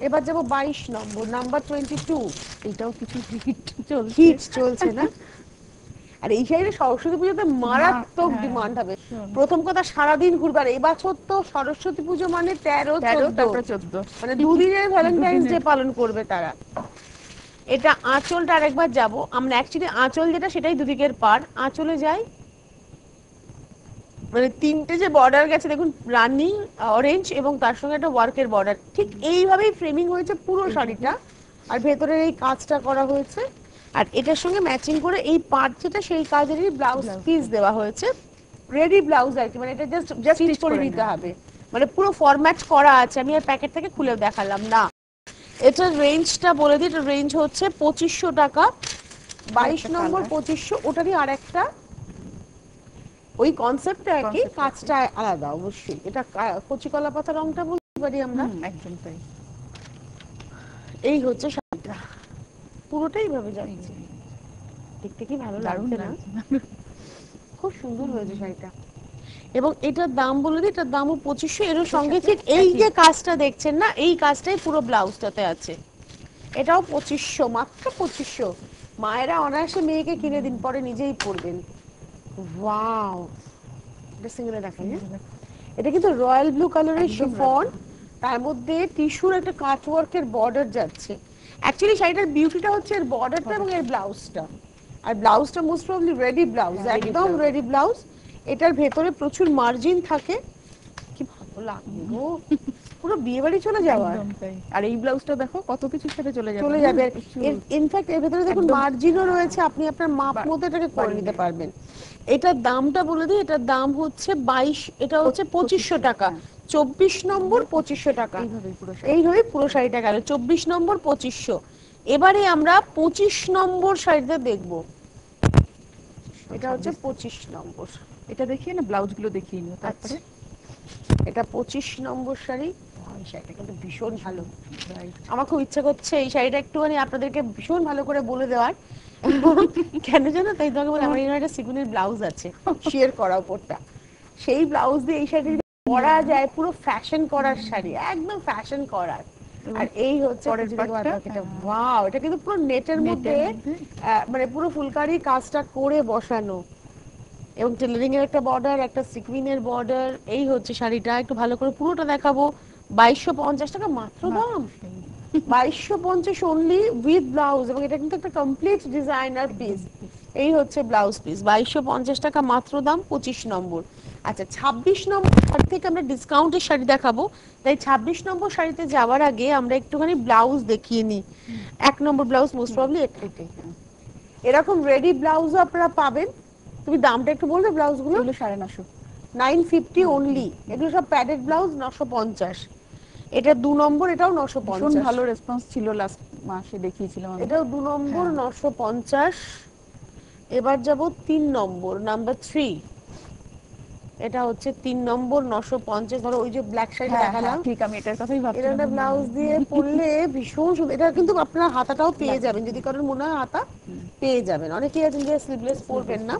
এবার যাবো 22 নম্বর, নাম্বার 22। এটাও কিছু হিট চলছে। হিট চলছে না? আর এই শাড়িটা সরস্বতী পুজোতে মারাত্মক ডিমান্ড হবে। প্রথম কথা সারাদিন ঘুরবে, আর এবছর তো সরস্বতী পুজো মানে 13 14, তারপরে 14, মানে দুদিনের ভ্যালেন্টাইন্স ডে পালন করবে তারা। এটা আঁচলটা আরেকবার যাব আমরা, অ্যাকচুয়ালি আঁচল যেটা সেটাই দুদিকের পার, আঁচলে যাই। মানে তিনটে যে বর্ডার গেছে দেখুন, রানী, অরেঞ্জ এবং তার সঙ্গে একটা ওয়ার্কের বর্ডার, ঠিক এইভাবেই ফ্রেমিং হয়েছে পুরো শাড়িটা। আর ভেতরের এই কাজটা করা হয়েছে, আর এটার সঙ্গে ম্যাচিং করে এই পার্ট যেটা সেই কাজেরই ব্লাউজ পিস দেওয়া হয়েছে। রেডি ব্লাউজ আর কি, মানে এটা জাস্ট স্টিচ করে নিতে হবে, মানে পুরো ফরম্যাট করা আছে। আমি আর প্যাকেট থেকে খুলে দেখালাম না। এটার রেঞ্জটা বলে দিই, এটার রেঞ্জ হচ্ছে 2500 টাকা। 22 নম্বর 2500, ওটারই আরেকটা ওই কনসেপ্টটা একই, কাজটা আলাদা অবশ্যই। এটা কচি কলা পাতা রংটা বলতে পারি আমরা, একদম তাই। এই হচ্ছে শাড়িটা, পুরোটাই ভাবে যাচ্ছে। দেখতে কি ভালো লাগছে না? খুব সুন্দর হয়েছে শাড়িটা। এবং এটার দাম বলে দিই, এটার দামও 2500। এর সঙ্গে ঠিক এই যে কাজটা দেখছেন না, এই কাজটাই পুরো ব্লাউজটাতে আছে। এটাও 2500, মাত্র 2500। মায়েরা অনায়াসে মেয়েকে কিনে দিন, পরে নিজেই পরবেন। ওয়াও, এটা সিঙ্গেলে দেখাই। এটা কিন্তু রয়্যাল ব্লু কালারের শিফন, তার মধ্যে টিস্যুর একটা কাট ওয়ার্কের বর্ডার যাচ্ছে। অ্যাকচুয়ালি শাড়িটার বিউটিটা হচ্ছে এর বর্ডারটা এবং এর ব্লাউজটা। আর ব্লাউজটা মোস্ট প্রবাবলি রেডি ব্লাউজ, একদম রেডি ব্লাউজ। এটার ভেতরে প্রচুর মার্জিন থাকে। কি ভালো লাগবে গো, পুরো বিয়ে বাড়ি চলে যাওয়া। আর এই ব্লাউজটা দেখো কত কিছু সাথে চলে যাবে। ইনফ্যাক্ট এর ভেতরে দেখুন মার্জিনও রয়েছে, আপনি আপনার মাপ মতো এটাকে করে নিতে পারবেন। এটার দামটা বলে দিই, এটার দাম হচ্ছে 22, এটা হচ্ছে 2500 টাকা। 24 নম্বর 2500 টাকা। এইভাবে পুরো শাড়িটা গেল 24 নম্বর 2500। এবারে আমরা 25 নম্বর শাড়িটা দেখবো। এটা হচ্ছে 25 নম্বর। এটা দেখিয়ে না, ব্লাউজ গুলো দেখিয়ে নিও তারপরে। এটা 25 নম্বর শাড়ি। এই শাড়িটা কিন্তু ভীষণ ভালো, আমার খুব ইচ্ছা করছে এই শাড়িটা একটুখানি আপনাদেরকে ভীষণ ভালো করে বলে দেওয়ার। কেন জানো? তাই তোমাকে বলে, আমার এখানে একটা সিকুনের ব্লাউজ আছে শেয়ার করা উপরটা, সেই ব্লাউজ দিয়ে এই শাড়ি পরা যায়, পুরো ফ্যাশন করার শাড়ি, একদম ফ্যাশন করার। আর এই হচ্ছে ওয়াও, এটা কিন্তু পুরো নেটের মধ্যে মানে পুরো ফুলকারি কাজটা করে বসানো, এবং টেলারিং এর একটা বর্ডার, একটা সিকুইনের বর্ডার। এই হচ্ছে শাড়িটা, একটু ভালো করে পুরোটা দেখাবো। 2250 টাকা মাত্র দাম, 2250 অনলি উইথ ব্লাউজ, এবং এটা কিন্তু একটা কমপ্লিট ডিজাইনার পিস। এই হচ্ছে ব্লাউজ পিস, 2250 টাকা মাত্র দাম, 25 নম্বর। আচ্ছা 26 নম্বর শাড়ি থেকে আমরা ডিসকাউন্টের শাড়ি দেখাবো, তাই 26 নম্বর শাড়িতে যাওয়ার আগে আমরা একটুখানি ব্লাউজ দেখিয়ে নিই। 1 নম্বর ব্লাউজ মোস্ট প্রবাবলি এটাই। এরকম রেডি ব্লাউজও আপনারা পাবেন। তুমি দামটা একটু বলবে ব্লাউজগুলো? 950, 950 অনলি। এগুলো সব প্যাডেড ব্লাউজ, 950। এটা 2 নম্বর, এটাও 950। ভালো রেসপন্স ছিল, লাস্ট মাসে দেখিয়েছিলাম আমি। এটাও 2 নম্বর 950। এবার যাব 3 নম্বর, নাম্বার 3। এটা হচ্ছে 3 নম্বর 950। ধরো ওই যে ব্ল্যাক শাড়িটা দেখালাম, ঠিক আমি এটার কথাই ভাবছিলাম। এটা ব্লাউজ দিয়ে পরলে ভীষণ সুন্দর। এটা কিন্তু আপনারা হাতাটাও পেয়ে যাবেন, যদি কারোর মনে হয় হাতা পেয়ে যাবেন। অনেকেই আছেন যে স্লিভলেস পরবেন না।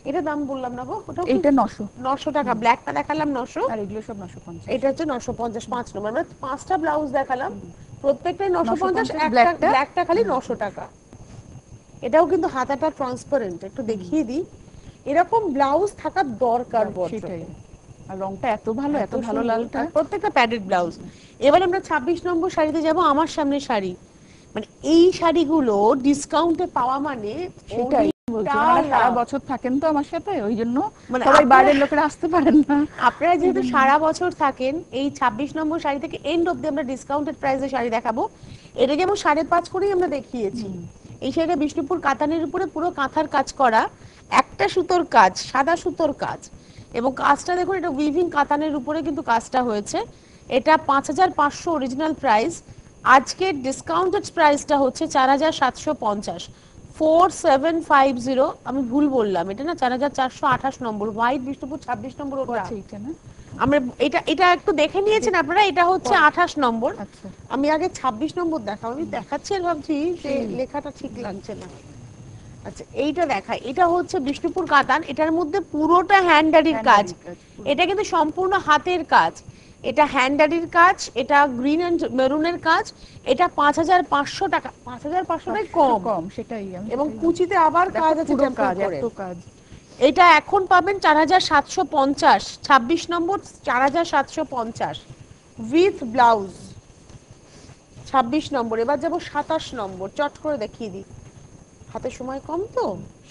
এটা দাম বললাম না গো, ওটাও এটা 900 টাকা। ব্ল্যাকটা দেখালাম 900, আর এগুলো সব 950। এটা হচ্ছে 950। 5 নম্বর, আমরা 5টা ব্লাউজ দেখালাম, প্রত্যেকটাই 950, একটা ব্ল্যাকটা খালি 900 টাকা। এটাও কিন্তু হাতাটা ট্রান্সপারেন্ট, একটু দেখিয়ে দিই। এরকম ব্লাউজ থাকা দরকার বটে, আর রংটা এত ভালো, এত ভালো লালটা, প্রত্যেকটা প্যাডেড ব্লাউজ। এবার আমরা 26 নম্বর শাড়িতে যাব। আমার সামনে শাড়ি, মানে এই শাড়িগুলো ডিসকাউন্টে পাওয়া মানে সেটাই বলছি, সারা বছর থাকেন তো আমার সাথে, ওই জন্য সবাই বাইরের লোকেরা আসতে পারেন না। আপনারা যেহেতু সারা বছর থাকেন, এই 26 নম্বর শাড়ি থেকে এন্ড অবধি আমরা ডিসকাউন্টেড প্রাইসে শাড়ি দেখাবো। এটা যেমন 5.5 করেই আমরা দেখিয়েছি। এই শাড়িটা বিষ্ণুপুর কাতানের উপরে পুরো কাঁথার কাজ করা, একটা সুতোর কাজ, সাদা সুতোর কাজ, এবং কাজটা দেখুন, এটা উইভিং কাতানের উপরে কিন্তু কাজটা হয়েছে। এটা 5500 অরিজিনাল প্রাইস, আজকে ডিসকাউন্টেড প্রাইসটা হচ্ছে 4750। 4750, আমি ভুল বললাম, এটা না 4428 নম্বর, হোয়াইট বিষ্ণুপুর 26 নম্বর ওটা। আমরা এটা একটু দেখে নিয়েছেন আপনারা, এটা হচ্ছে 28 নম্বর। আমি আগে 26 নম্বর দেখাবো, আমি দেখাচ্ছি আর ভাবছি যে লেখাটা ঠিক লাগছে না। আচ্ছা এইটা দেখাই, এটা হচ্ছে বিষ্ণুপুর কাতান, এটার মধ্যে পুরোটা হ্যান্ডারির কাজ, এটা কিন্তু সম্পূর্ণ হাতের কাজ। এটা হ্যান্ডারির কাজ, এটা গ্রিন এন্ড মেরুনের কাজ, এটা 5500 টাকা, 5500 টাই কম কম, সেটাই এবং কুচিতে আবার কাজ আছে টেম্পল করে। এত কাজ। এটা এখন পাবেন 4750, 26 নম্বর 4750 উইথ ব্লাউজ, 26 নম্বর। এবার যাব 27 নম্বর, চট করে দেখিয়ে দিই, হাতে সময় কম তো।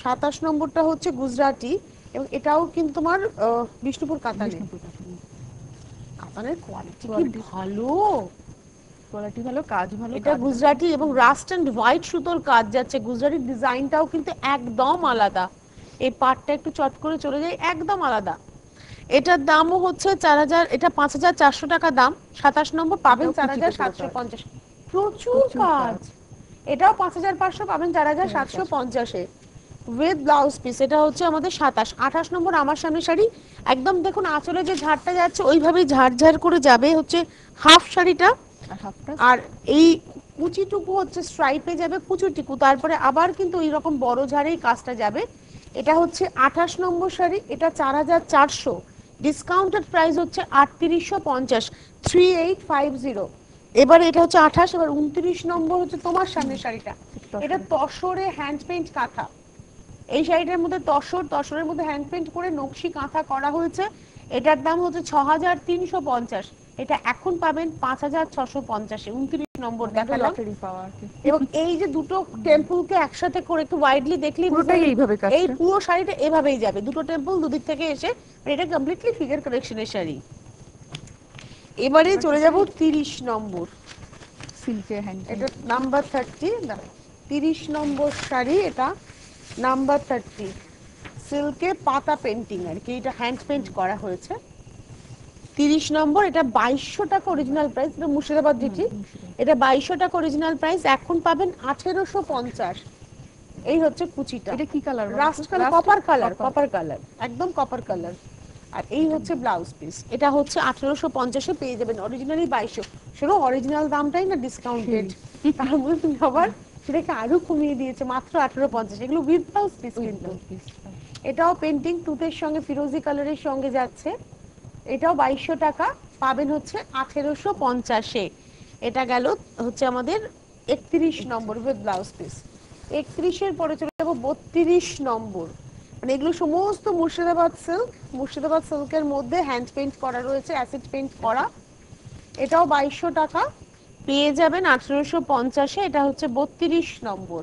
27 নম্বরটা হচ্ছে গুজরাটি এবং এটাও কিন্তু তোমার বিষ্ণুপুর কাতানে। কাতানের কোয়ালিটি কি ভালো, কোয়ালিটি ভালো, কাজ ভালো। এটা গুজরাটি এবং রাস্ট এন্ড হোয়াইট সুতোর কাজ যাচ্ছে। গুজরাটির ডিজাইনটাও কিন্তু একদম আলাদা। এই পাটটা একটু চট করে চলে যায়, একদম আলাদা। এটার দামও হচ্ছে 4000, এটা 5400 টাকা দাম। 27 নম্বর পাবেন 4750, প্রচুর কাজ। এটাও 5500 পাবেন 4750 এ উইথ ব্লাউজ পিস। এটা হচ্ছে আমাদের 27। 28 নম্বর আমার সামনে শাড়ি, একদম দেখুন আঁচলে যে ঝাড়টা যাচ্ছে ওইভাবেই ঝাড় করে যাবে হচ্ছে হাফ শাড়িটা, আর এই কুচিটুকু হচ্ছে স্ট্রাইপে যাবে কুচিটুকু, তারপরে আবার কিন্তু এই রকম বড় ঝাড়েই কাজটা যাবে। এটা হচ্ছে 28 নম্বর শাড়ি, এটা 4400, ডিসকাউন্টেড প্রাইস হচ্ছে 3850, 3850। এবার এটা হচ্ছে 28। এবার 29 নম্বর হচ্ছে তোমার সামনে শাড়িটা, এটা তসরে হ্যান্ড পেইন্ট কাঁথা। এই শাড়িটার মধ্যে তসরের মধ্যে হ্যান্ড পেইন্ট করে নকশি কাঁথা করা হয়েছে। এটার দাম হচ্ছে 6350, এটা এখন পাবেন 5650 এ। 29 নম্বর দেখালাম। এবং এই যে দুটো টেম্পলকে একসাথে করে একটু ওয়াইডলি দেখলি এই পুরো শাড়িটা এভাবেই যাবে, দুটো টেম্পল দুদিক থেকে এসে, এটা কমপ্লিটলি ফিগার কালেকশনের শাড়ি। এবারে চলে যাব 30 নম্বর, সিল্কে হ্যান্ড, এটা নাম্বার 30, 30 নম্বর শাড়ি, এটা নাম্বার 30, সিল্কে পাতা পেন্টিং আর কি, এটা হ্যান্ড পেইন্ট করা হয়েছে। 30 নম্বর, এটা 2200 টাকা অরিজিনাল প্রাইস, এটা মুর্শিদাবাদ ডিটি। এটা 2200 টাকা অরিজিনাল প্রাইস, এখন পাবেন 1850। এই হচ্ছে কুচিটা। এটা কি colour? Rushed colour, copper colour, copper colour, একদম কপার কালার। আর এই হচ্ছে ব্লাউজ পিস, এটা হচ্ছে 1850 এ পেয়ে যাবেন, অরিজিনালি 2200। শোনো, অরিজিনাল দামটাই না ডিসকাউন্টেড, তার মধ্যে তুমি আবার সেটাকে আরো কমিয়ে দিয়েছে মাত্র 1850। এগুলো উইথ ব্লাউজ পিস কিন্তু। এটাও পেন্টিং তুতের সঙ্গে ফিরোজি কালারের সঙ্গে যাচ্ছে, এটাও 2200 টাকা, পাবেন হচ্ছে 1850 এ। এটা গেল হচ্ছে আমাদের 31 নম্বর উইথ ব্লাউজ পিস। 31 এর পরে চলে যাব 32 নম্বর, মানে এগুলো সমস্ত মুর্শিদাবাদ সিল্ক। মুর্শিদাবাদ সিল্কের মধ্যে হ্যান্ড পেইন্ট করা রয়েছে, অ্যাসিড পেইন্ট করা। এটাও 2200 টাকা, পেয়ে যাবেন 1850 এ। এটা হচ্ছে 32 নম্বর,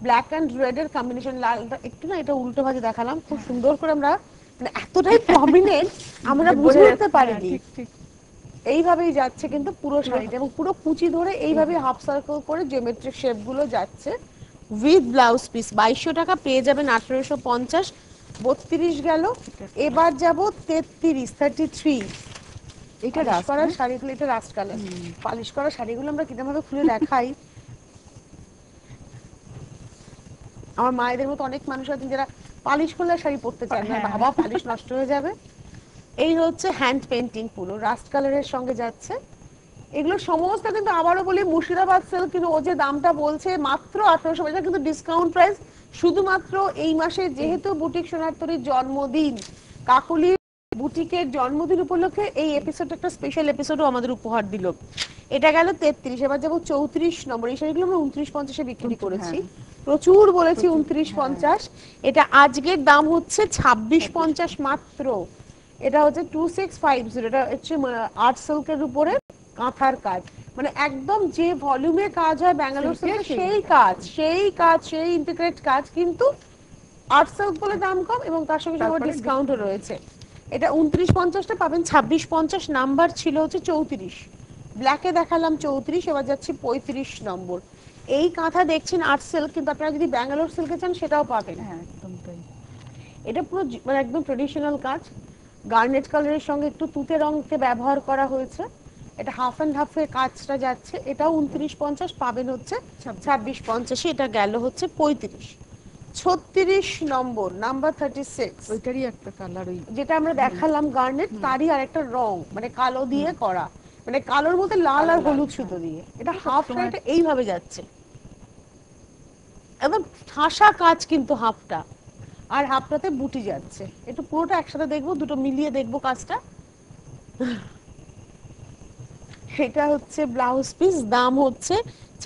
ব্ল্যাক এন্ড রেড এর কম্বিনেশন। লালটা একটু না, এটা উল্টো ভাবে দেখালাম খুব সুন্দর করে, আমরা মানে এতটাই প্রমিনেন্ট আমরা বুঝে উঠতে পারিনি। এইভাবেই যাচ্ছে কিন্তু পুরো শাড়িটা, এবং পুরো কুচি ধরে এইভাবে হাফ সার্কেল করে জিওমেট্রিক শেপ গুলো যাচ্ছে উইথ ব্লাউজ পিস। 2200 টাকা, পেয়ে যাবেন 1850। 32 গেল। এবার যাব 33। এটা রাস্ট করা শাড়িগুলো, এটা রাস্ট কালার। পালিশ করা শাড়িগুলো আমরা কিরকম ভাবে খুলে দেখাই, আমার মায়েদের মতো অনেক মানুষ আছেন যারা পালিশ করলে শাড়ি পরতে চান না, বাবা পালিশ নষ্ট হয়ে যাবে। এই হচ্ছে হ্যান্ড পেইন্টিং, পুরো রাস্ট কালারের সঙ্গে যাচ্ছে। এগুলো সমস্ত কিন্তু আবারও বলি মুর্শিদাবাদ সিল্ক, কিন্তু ও যে দামটা বলছে মাত্র 1800, এটা কিন্তু ডিসকাউন্ট প্রাইস। শুধুমাত্র এই মাসে যেহেতু বুটিক সোনারতরীর জন্মদিন, কাকুলি বুটিকের জন্মদিন উপলক্ষে এই এপিসোড একটা স্পেশাল এপিসোডও আমাদের উপহার দিল। এটা গেল 33। এবার যাবো 34 নম্বর। এই শাড়িগুলো আমরা 2950 এ বিক্রি করেছি, প্রচুর বলেছি 2950। এটা আজকের দাম হচ্ছে 2650 মাত্র। এটা হচ্ছে 2650, এটা হচ্ছে আর্ট সিল্কের উপরে কাঁথার কাজ, মানে একদম যে ভলিউমে কাজ হয় ব্যাঙ্গালোর সিল্কে সেই কাজ সেই ইন্টিগ্রেট কাজ, কিন্তু আর্ট সিল্ক বলে দাম কম এবং তার সঙ্গে সঙ্গে ডিসকাউন্টও রয়েছে। এটা 2950টা পাবেন 2650, নাম্বার ছিল হচ্ছে 34, ব্ল্যাকে দেখালাম 34। এবার যাচ্ছি 35 নম্বর। এই কাঁথা দেখছেন আর্ট সিল্ক, কিন্তু আপনারা যদি ব্যাঙ্গালোর সিল্কে চান সেটাও পাবেন। হ্যাঁ একদম তাই। এটা পুরো মানে একদম ট্রেডিশনাল কাজ, গার্নেট কালারের সঙ্গে একটু তুতে রঙকে ব্যবহার করা হয়েছে। এটা হাফ এন্ড হাফে কাজটা যাচ্ছে। এটাও 2950, পাবেন হচ্ছে 2650। এটা গেল হচ্ছে 35। 36 নম্বর, নাম্বার 36, ওইটারই একটা কালার, ওই যেটা আমরা দেখালাম গার্নেট, তারই আর একটা রং, মানে কালো দিয়ে করা, মানে কালোর মধ্যে লাল আর হলুদ সুতো দিয়ে। এটা হাফ শাড়িটা এইভাবে যাচ্ছে, একদম ঠাসা কাজ কিন্তু হাফটা, আর হাফটাতে বুটি যাচ্ছে। একটু পুরোটা একসাথে দেখবো, দুটো মিলিয়ে দেখবো কাজটা। এটা হচ্ছে ব্লাউজ পিস, দাম হচ্ছে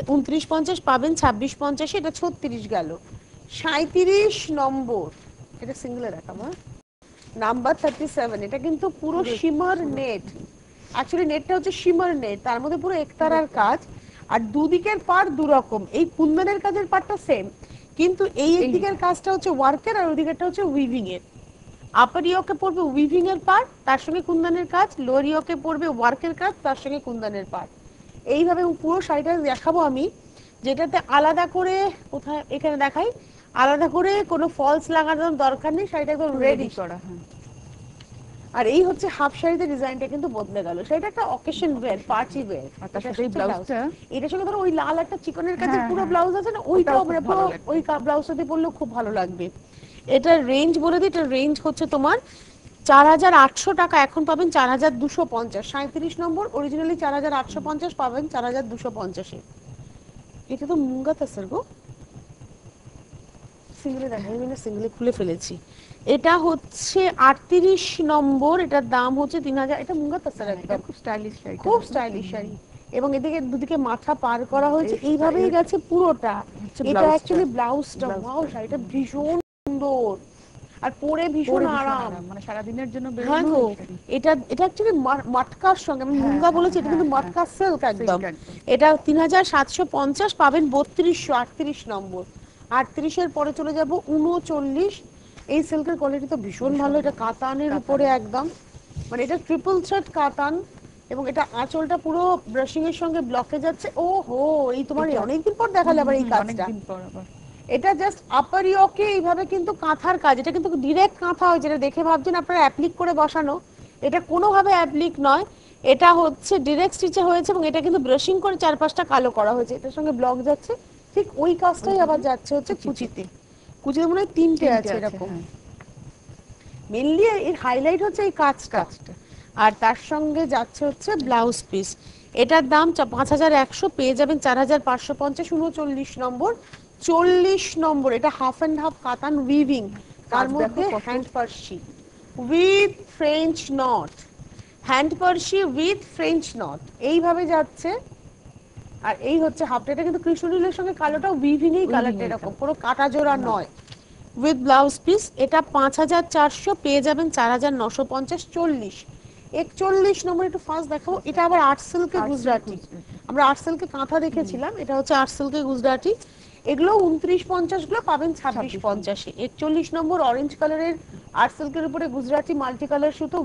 29.50, পাবেন 26.50, এটা 36 গেল। 37 নম্বর, এটা সিঙ্গেলে দেখাবো, নাম্বার 37, এটা কিন্তু পুরো শিমার নেট। অ্যাকচুয়ালি নেটটা হচ্ছে শিমার নেট, তার মধ্যে পুরো একতারার কাজ, আর দুদিকের পার দু রকম। এই কুন্দনের কাজের পার্টটা সেম, কিন্তু এই একদিকের কাজটা হচ্ছে ওয়ার্কের আর ওইদিকেরটা হচ্ছে উইভিং এর। আপার ইয়োকে পড়বে উইভিং এর পার্ট, তার সঙ্গে কুন্দনের কাজ, লোয়ার ইয়োকে পড়বে ওয়ার্কের কাজ, তার সঙ্গে কুন্দনের পার্ট। এইভাবে পুরো শাড়িটা দেখাবো আমি, যেটাতে আলাদা করে, কোথায় এখানে দেখাই, আলাদা করে কোনো ফলস লাগানোর দরকার নেই, শাড়িটা একদম রেডি করা। আর এই হচ্ছে হাফ শাড়িতে ডিজাইনটা কিন্তু বদলে গেল, সেটা একটা অকেশন ওয়্যার, পার্টি ওয়্যার। এটার সঙ্গে ধরো ওই লাল একটা চিকনের কাজের পুরো ব্লাউজ আছে না, ওইটাও মানে পুরো ওই ব্লাউজটা দিয়ে পরলেও খুব ভালো লাগবে। এটার রেঞ্জ বলে দিই, এটার রেঞ্জ হচ্ছে তোমার 4800 টাকা, এখন পাবেন 4250। 37 নম্বর, অরিজিনালি 4850, পাবেন 4250 এ। এটা তো মুঙ্গা তাসার গো, সিঙ্গেলে দেখাই, আমি সিঙ্গেলে খুলে ফেলেছি। এটা হচ্ছে 38 নম্বর, এটার দাম হচ্ছে 3000। এটা মুঙ্গা তাসার, একদম খুব স্টাইলিশ শাড়ি, খুব স্টাইলিশ শাড়ি। এবং এদিকে দুদিকে মাথা পার করা হয়েছে, এইভাবেই গেছে পুরোটা। এটা অ্যাকচুয়ালি ব্লাউজটা, ওয়াও, শাড়িটা ভীষণ সুন্দর আর পরে ভীষণ আরাম, মানে সারা দিনের জন্য হ্যাঁ গো। এটা অ্যাকচুয়ালি মাটকার সঙ্গে, আমি মুঙ্গা বলেছি, এটা কিন্তু মাটকা সিল্ক একদম। এটা 3750, পাবেন 3200। 38 নম্বর, 38 এর পরে চলে যাব 39। এই সিল্কের কোয়ালিটি তো ভীষণ ভালো, এটা কাতানের উপরে একদম, মানে এটা ট্রিপল থ্রেড কাতান, এবং এটা আঁচলটা পুরো ব্রাশিং এর সঙ্গে ব্লকে যাচ্ছে। ও হো, এই তোমার অনেকদিন পর দেখালে আবার এই কাজটা। এটা জাস্ট আপার ইয়োকে এইভাবে কিন্তু কাঁথার কাজ, এটা কিন্তু ডিরেক্ট কাঁথা হয়, যেটা দেখে ভাবছেন আপনারা অ্যাপ্লিক করে বসানো, এটা কোনোভাবে অ্যাপ্লিক নয়, এটা হচ্ছে ডিরেক্ট স্টিচে হয়েছে, এবং এটা কিন্তু ব্রাশিং করে চারপাশটা কালো করা হয়েছে, এটার সঙ্গে ব্লক যাচ্ছে। ঠিক ওই কাজটাই আবার যাচ্ছে হচ্ছে কুচিতে, কুচিতে মনে হয় 3টে আছে এরকম। মেইনলি এর হাইলাইট হচ্ছে এই কাজটা, আর তার সঙ্গে যাচ্ছে হচ্ছে ব্লাউজ পিস। এটার দাম 5100, পেয়ে যাবেন 4550। 39 নম্বর, 40 নম্বর, এটা half and half Katan weaving, তার মধ্যে hand Parsi with French knot, hand Parsi with French knot, এইভাবে যাচ্ছে। আর এই হচ্ছে হাফটা, এটা কিন্তু কৃষ্ণনীলের সঙ্গে কালোটা উইভিং এই কালারটা, এরকম পুরো কাটা জোড়া নয়, উইথ ব্লাউজ পিস। এটা 5400, পেয়ে যাবেন 4950। 40 41 নম্বর একটু ফার্স্ট দেখাবো, এটা আবার আর্ট সিল্কে গুজরাটি, আমরা আর্ট সিল্কে কাঁথা দেখেছিলাম, এটা হচ্ছে আর্ট সিল্কে গুজরাটি। এগুলো 2950, গুলো পাবেন 2650। 41 নম্বর, অরেঞ্জ কালারের আর্ট সিল্কের উপরে গুজরাটি মাল্টি কালার সুতো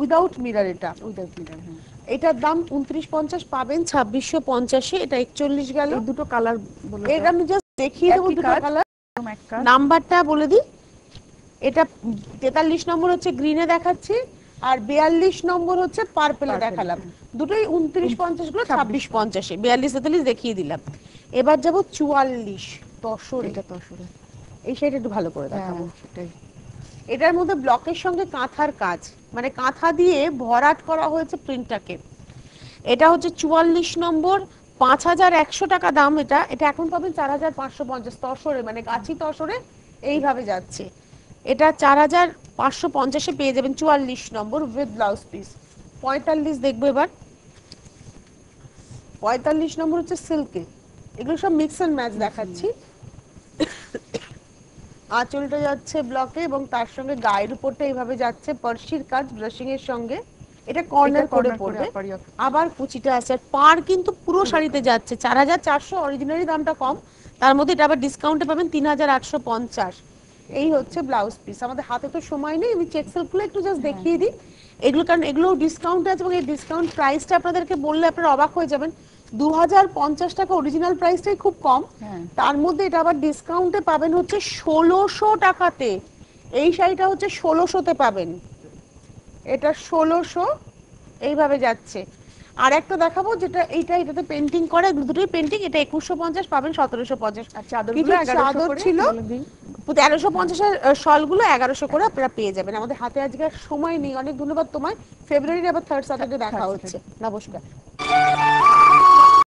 উইদাউট মিরর, এটা উইদাউট মিরর, এটার দাম 2950, পাবেন 2650। এটা 41 গেল। দুটো কালার বলে, এটা আমি জাস্ট দেখিয়ে দেবো দুটো কালার, নাম্বারটা বলে দিই। এটা 43 নম্বর হচ্ছে গ্রিনে দেখাচ্ছি, আর 42 নম্বর হচ্ছে পার্পলে দেখালাম, দুটোই 2950, গুলো 2650। 42 43 দেখিয়ে দিলাম। এবার যাব 44 তসরে, এটা তসরে, এই শাড়িটা একটু ভালো করে দেখাবো। এটার মধ্যে ব্লকের সঙ্গে কাঁথার কাজ, মানে কাঁথা দিয়ে ভরাট করা হয়েছে প্রিন্টটাকে। এটা হচ্ছে 44 নম্বর, 5100 টাকা দাম। এটা এখন পাবেন 4550 তসরে, মানে গাছি তসরে এইভাবে যাচ্ছে। এটা 4550 পেয়ে যাবেন 44 নম্বর উইথ ব্লাউজ পিস। 45 দেখবো এবার। 45 নম্বর হচ্ছে সিল্কে, এগুলো সব মিক্স এন্ড ম্যাচ দেখাচ্ছি। আঁচলটা যাচ্ছে ব্লকে, এবং তার সঙ্গে গায়ের উপরটা এইভাবে যাচ্ছে পার্সির কাজ ব্রাশিং এর সঙ্গে, এটা কর্নার করে পড়বে। আবার কুচিটা আছে, পার কিন্তু পুরো শাড়িতে যাচ্ছে। 4400 অরিজিনালি দামটা কম, তার মধ্যে এটা আবার ডিসকাউন্টে পাবেন 3850। এই হচ্ছে ব্লাউজ পিস। আমাদের হাতে তো সময় নেই, আমি চেক সেলগুলো একটু জাস্ট দেখিয়ে দিই এগুলো, কারণ এগুলো ডিসকাউন্ট আছে, এবং এই ডিসকাউন্ট প্রাইসটা আপনাদেরকে বললে আপনারা অবাক হয়ে যাবেন। 2050 টাকা অরিজিনাল প্রাইসটাই খুব কম, তার মধ্যে এটা আবার ডিসকাউন্টে পাবেন হচ্ছে 1600 টাকাতে। এই শাড়িটা হচ্ছে 1600-তে পাবেন, এটা 1600 এইভাবে যাচ্ছে। আর একটা দেখাবো যেটা এটাতে পেন্টিং করা, দুটোই পেন্টিং, এটা 2150, পাবেন 1750। চাদর ছিল 1350 এর, শলগুলো 1100 করে আপনারা পেয়ে যাবেন। আমাদের হাতে আজকে সময় নেই, অনেক ধন্যবাদ তোমায়। ফেব্রুয়ারির আবার 3rd স্যাটারডে দেখা হচ্ছে। নমস্কার।